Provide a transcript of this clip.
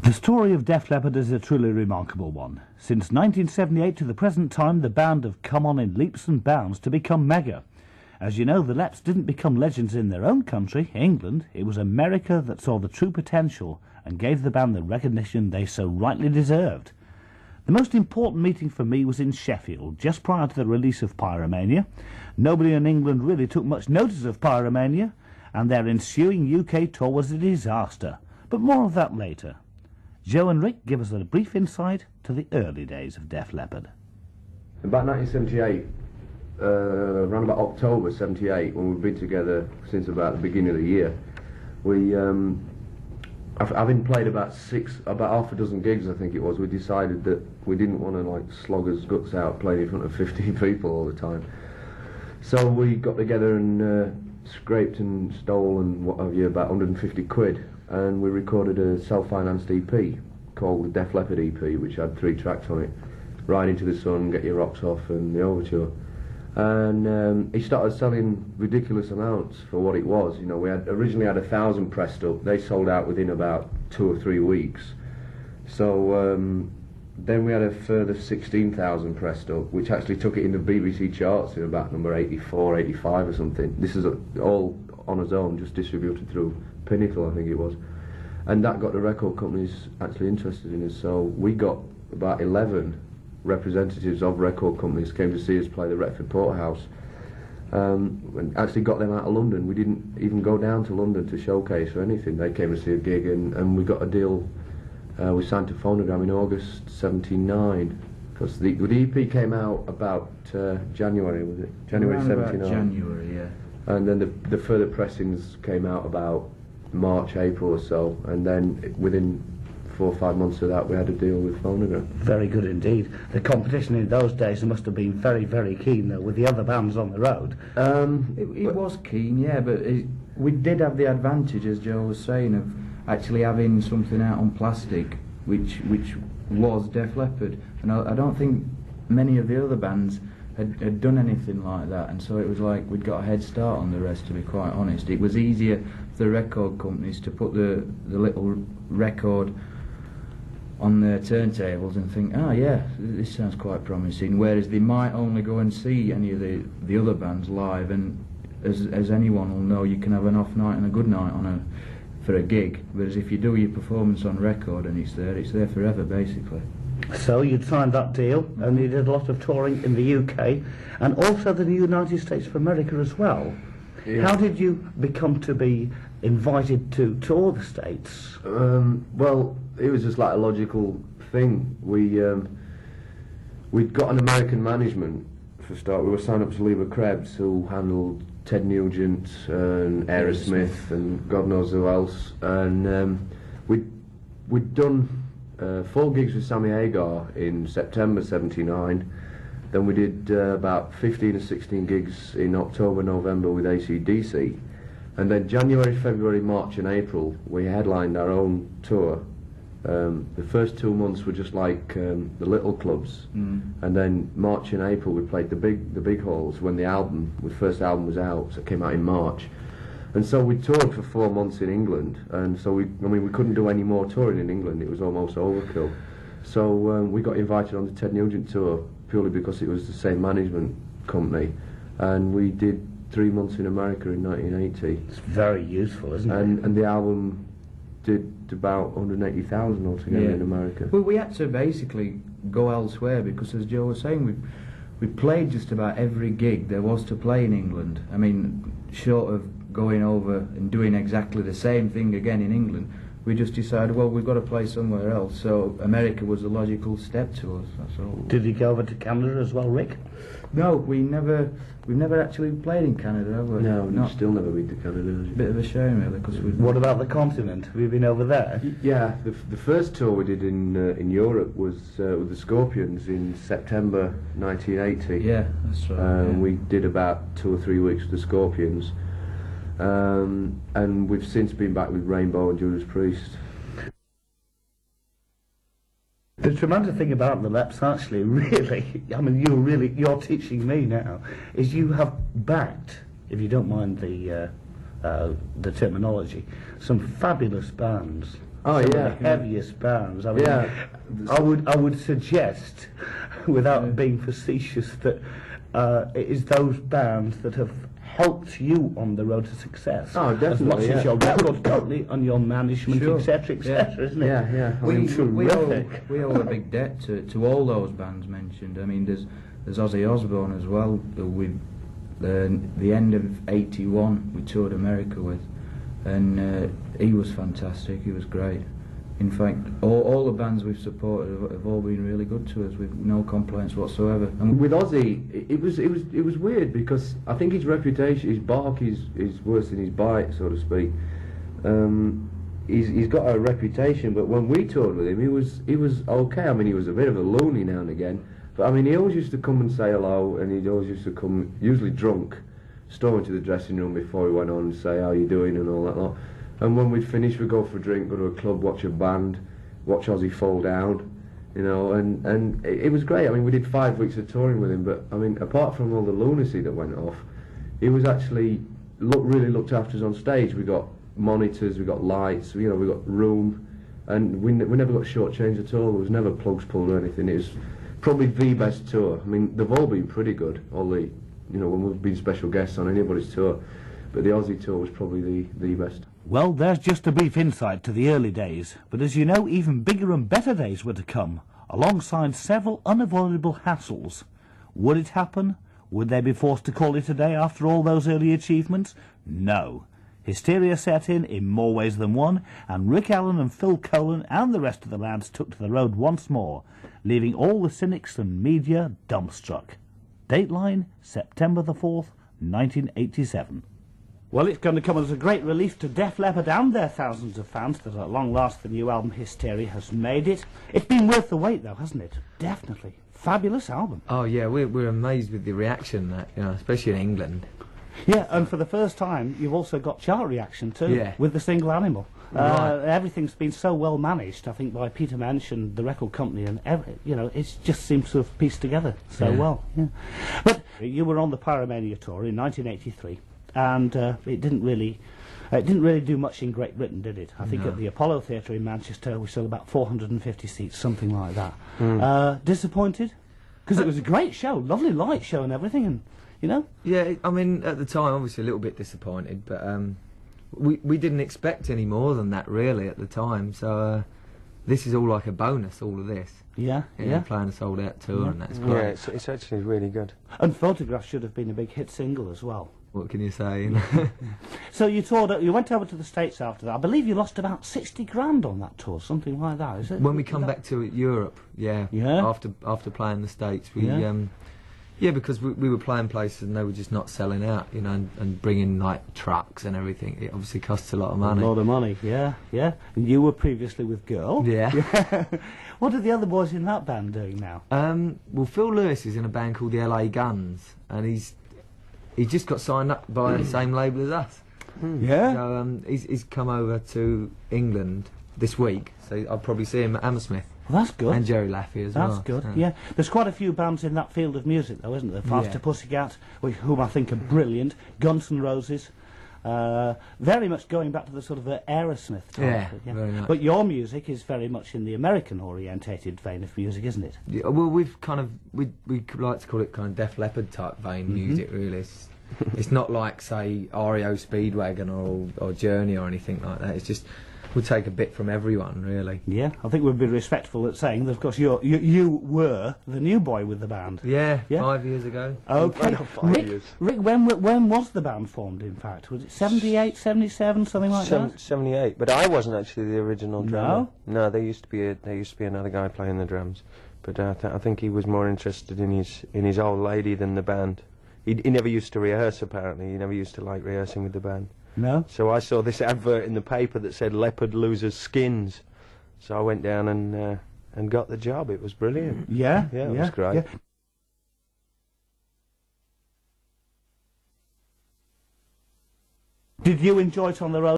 The story of Def Leppard is a truly remarkable one. Since 1978 to the present time, the band have come on in leaps and bounds to become mega. As you know, the Leps didn't become legends in their own country, England. It was America that saw the true potential and gave the band the recognition they so rightly deserved. The most important meeting for me was in Sheffield, just prior to the release of Pyromania. Nobody in England really took much notice of Pyromania, and their ensuing UK tour was a disaster. But more of that later. Joe and Rick give us a brief insight to the early days of Def Leppard. About 1978, around about October 78, when we've been together since about the beginning of the year, having played about half a dozen gigs, I think it was, we decided that we didn't want to like slog our guts out playing in front of 15 people all the time. So we got together and scraped and stole and what have you, about 150 quid. And we recorded a self-financed EP called the Def Leppard EP, which had 3 tracks on it: Ride Into the Sun, Get Your Rocks Off, and The Overture. And he started selling ridiculous amounts for what it was. You know, we had originally had 1,000 pressed up. They sold out within about 2 or 3 weeks. So then we had a further 16,000 pressed up, which actually took it in the BBC charts in about number 84, 85 or something. This is all on its own, just distributed through Pinnacle, I think it was, and that got the record companies actually interested in us. So we got about 11 representatives of record companies came to see us play the Retford Porterhouse, and actually got them out of London. We didn't even go down to London to showcase or anything. They came to see a gig, and we got a deal. We signed to Phonogram in August '79, because the EP came out about January, was it? January '79. January, yeah. And then the further pressings came out about March, April or so, and then within 4 or 5 months of that we had a deal with Phonogram. Very good indeed. The competition in those days must have been very, very keen though, with the other bands on the road. It was keen, yeah, but we did have the advantage, as Joe was saying, of actually having something out on plastic, which was Def Leppard, and I don't think many of the other bands had done anything like that, and so it was like we'd got a head start on the rest, to be quite honest. It was easier for the record companies to put the little record on their turntables and think, oh yeah, this sounds quite promising, whereas they might only go and see any of the other bands live, and as anyone will know, you can have an off night and a good night for a gig, whereas if you do your performance on record and it's there forever, basically. So you'd signed that deal, and you did a lot of touring in the UK and also the United States of America as well. Yeah. How did you become to be invited to tour the States? Well, it was just like a logical thing. We'd got an American management for a start. We were signed up to Leppard Krebs, who handled Ted Nugent and Aerosmith and God knows who else. And we'd done 4 gigs with Sammy Hagar in September '79. Then we did about 15 or 16 gigs in October, November with AC/DC. And then January, February, March and April we headlined our own tour. The first 2 months were just like the little clubs, and then March and April we played the big halls when the first album was out, so it came out in March. And so we toured for 4 months in England, and so we couldn't do any more touring in England. It was almost overkill. So we got invited on the Ted Nugent tour purely because it was the same management company, and we did 3 months in America in 1980. It's very useful, isn't it? And the album did about 180,000 altogether in America. Well, we had to basically go elsewhere because, as Joe was saying, we played just about every gig there was to play in England. I mean, short of going over and doing exactly the same thing again in England, we just decided, well, we've got to play somewhere else. So America was a logical step to us. That's all. Did you go over to Canada as well, Rick? No, we've never actually played in Canada, have we? No, we've still never been to Canada. Bit of a shame, really. Because what about the continent? Have you been over there? Yeah, the first tour we did in Europe was with the Scorpions in September 1980. Yeah, that's right. We did about 2 or 3 weeks with the Scorpions. And we've since been back with Rainbow and Judas Priest. The tremendous thing about the Leps, actually, really, I mean, you're teaching me now, is you have backed, if you don't mind the terminology, some fabulous bands Oh, some yeah. of the heaviest bands. I mean, Yeah. I would suggest, without being facetious, that it is those bands that have helped you on the road to success. Oh, definitely, As much yeah. as your record company and your management, Sure. etc., etc., isn't it? Yeah, yeah. I We, mean, we, owe, terrific. we owe a big debt to all those bands mentioned. I mean, there's Ozzy Osbourne as well, who we the end of '81 we toured America with, and he was fantastic. He was great. In fact, all the bands we've supported have all been really good to us, with no complaints whatsoever. And with Ozzy, it was weird because I think his reputation, his bark is worse than his bite, so to speak. He's got a reputation, but when we toured with him, he was okay. I mean, he was a bit of a loony now and again, but I mean, he always used to come and say hello, and he'd always used to come, usually drunk, storm into the dressing room before he went on and say how you doing and all that lot. And when we'd finish, we'd go for a drink, go to a club, watch a band, watch Ozzy fall down, you know, and it was great. I mean, we did 5 weeks of touring with him, but I mean, apart from all the lunacy that went off, he was actually really looked after us on stage. We got monitors, we got lights, you know, we got room, and we never got shortchanged at all. There was never plugs pulled or anything. It was probably the best tour. I mean, they've all been pretty good, all the, you know, when we've been special guests on anybody's tour, but the Aussie tour was probably the best. Well, there's just a brief insight to the early days, but as you know, even bigger and better days were to come, alongside several unavoidable hassles. Would it happen? Would they be forced to call it a day after all those early achievements? No. Hysteria set in more ways than one, and Rick Allen and Phil Collen and the rest of the lads took to the road once more, leaving all the cynics and media dumbstruck. Dateline, September the 4th, 1987. Well, it's going to come as a great relief to Def Leppard and their thousands of fans that at long last the new album Hysteria has made it. It's been worth the wait, though, hasn't it? Definitely. Fabulous album. Oh yeah, we're amazed with the reaction that, you know, especially in England. Yeah, and for the first time, you've also got chart reaction too, Yeah. with the single Animal. Right. Everything's been so well managed, I think, by Peter Mensch and the record company, and you know, it just seems to have pieced together so well. Yeah. But you were on the Pyromania tour in 1983. And it didn't really do much in Great Britain, did it? I think No. at the Apollo Theatre in Manchester we sold about 450 seats, something like that. Disappointed? Because it was a great show, lovely light show and everything, and you know. Yeah, I mean, at the time, obviously a little bit disappointed, but we didn't expect any more than that really at the time. So this is all like a bonus, all of this. Yeah, You know, playing a sold out tour, and that's great. Yeah, it's actually really good. And Photograph should have been a big hit single as well. What can you say? So you toured, you went over to the States after that. I believe you lost about 60 grand on that tour, something like that, is it? When we come back to Europe, yeah. After playing the States, we because we were playing places and they were just not selling out, you know, and bringing like trucks and everything. It obviously costs a lot of money. A lot of money, yeah. And you were previously with Girl. Yeah. What are the other boys in that band doing now? Well, Phil Lewis is in a band called the LA Guns, and he's just got signed up by the same label as us. Yeah. So he's come over to England this week, so I'll probably see him at Hammersmith. Well, that's good. And Jerry Laffey as well. That's good, yeah. There's quite a few bands in that field of music, though, isn't there? Faster Pussycat, whom I think are brilliant, Guns N' Roses, very much going back to the sort of Aerosmith type. Yeah, very much. But your music is very much in the American-orientated vein of music, isn't it? Yeah, well, we've kind of we like to call it kind of Def Leppard type vein music. Really, it's not like say REO Speedwagon or Journey or anything like that. It's just we take a bit from everyone, really. Yeah, I think we'd be respectful at saying that, of course, you were the new boy with the band. Yeah, 5 years ago. Okay. 5 years. Rick, when was the band formed, in fact? Was it 78, 77, something like that? 78, but I wasn't actually the original drummer. No? No, there used to be another guy playing the drums, but I think he was more interested in his old lady than the band. He never used to rehearse, apparently. He never used to like rehearsing with the band. No? So I saw this advert in the paper that said Leopard loses skins. So I went down and got the job. It was brilliant. Yeah? Yeah, it was great. Yeah. Did you enjoy it on the road?